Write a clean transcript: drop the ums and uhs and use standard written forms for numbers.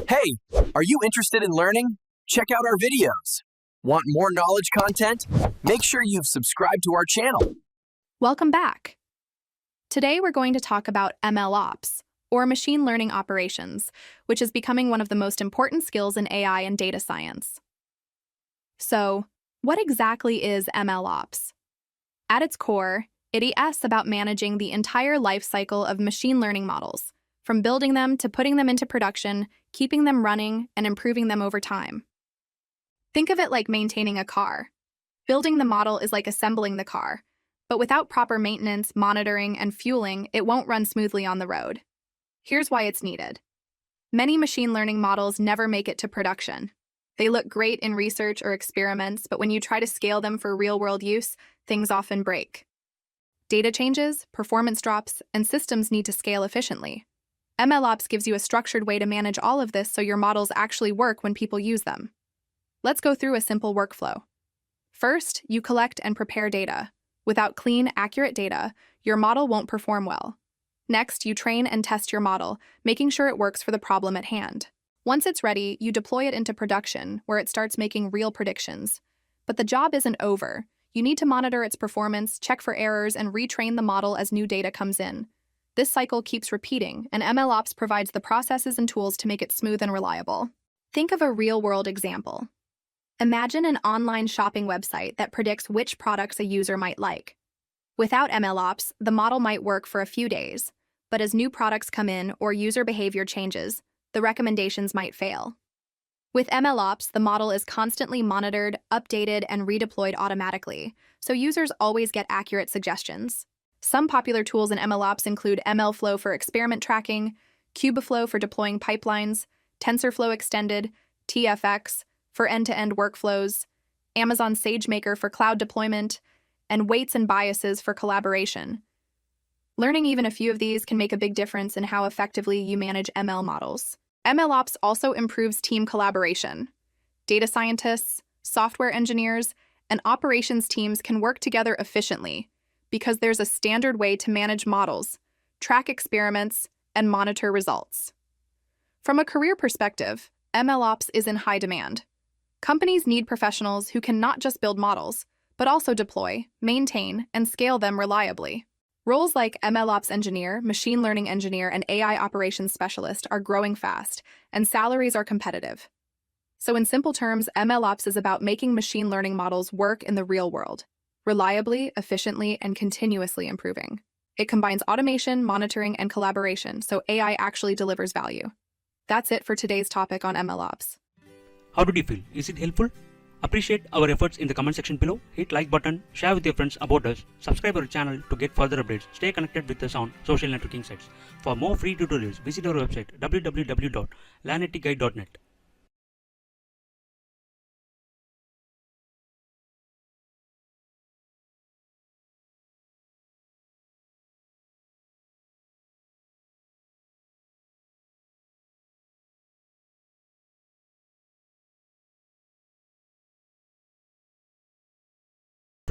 Hey, are you interested in learning? Check out our videos. Want more knowledge content? Make sure you've subscribed to our channel. Welcome back. Today we're going to talk about MLOps, or machine learning operations, which is becoming one of the most important skills in AI and data science. So, what exactly is MLOps? At its core, it is about managing the entire life cycle of machine learning models, from building them to putting them into production, keeping them running, and improving them over time. Think of it like maintaining a car. Building the model is like assembling the car, but without proper maintenance, monitoring, and fueling, it won't run smoothly on the road. Here's why it's needed. Many machine learning models never make it to production. They look great in research or experiments, but when you try to scale them for real-world use, things often break. Data changes, performance drops, and systems need to scale efficiently. MLOps gives you a structured way to manage all of this so your models actually work when people use them. Let's go through a simple workflow. First, you collect and prepare data. Without clean, accurate data, your model won't perform well. Next, you train and test your model, making sure it works for the problem at hand. Once it's ready, you deploy it into production, where it starts making real predictions. But the job isn't over. You need to monitor its performance, check for errors, and retrain the model as new data comes in. This cycle keeps repeating, and MLOps provides the processes and tools to make it smooth and reliable. Think of a real-world example. Imagine an online shopping website that predicts which products a user might like. Without MLOps, the model might work for a few days, but as new products come in or user behavior changes, the recommendations might fail. With MLOps, the model is constantly monitored, updated, and redeployed automatically, so users always get accurate suggestions. Some popular tools in MLOps include MLflow for experiment tracking, Kubeflow for deploying pipelines, TensorFlow Extended, TFX for end-to-end workflows, Amazon SageMaker for cloud deployment, and weights and biases for collaboration. Learning even a few of these can make a big difference in how effectively you manage ML models. MLOps also improves team collaboration. Data scientists, software engineers, and operations teams can work together efficiently because there's a standard way to manage models, track experiments, and monitor results. From a career perspective, MLOps is in high demand. Companies need professionals who can not just build models, but also deploy, maintain, and scale them reliably. Roles like MLOps engineer, machine learning engineer, and AI operations specialist are growing fast, and salaries are competitive. So in simple terms, MLOps is about making machine learning models work in the real world, reliably, efficiently, and continuously improving. It combines automation, monitoring, and collaboration, so AI actually delivers value. That's it for today's topic on MLOps. How did you feel? Is it helpful? Appreciate our efforts in the comment section below. Hit like button, share with your friends about us, subscribe our channel to get further updates, stay connected with us on social networking sites. For more free tutorials, visit our website www.learneticguide.net.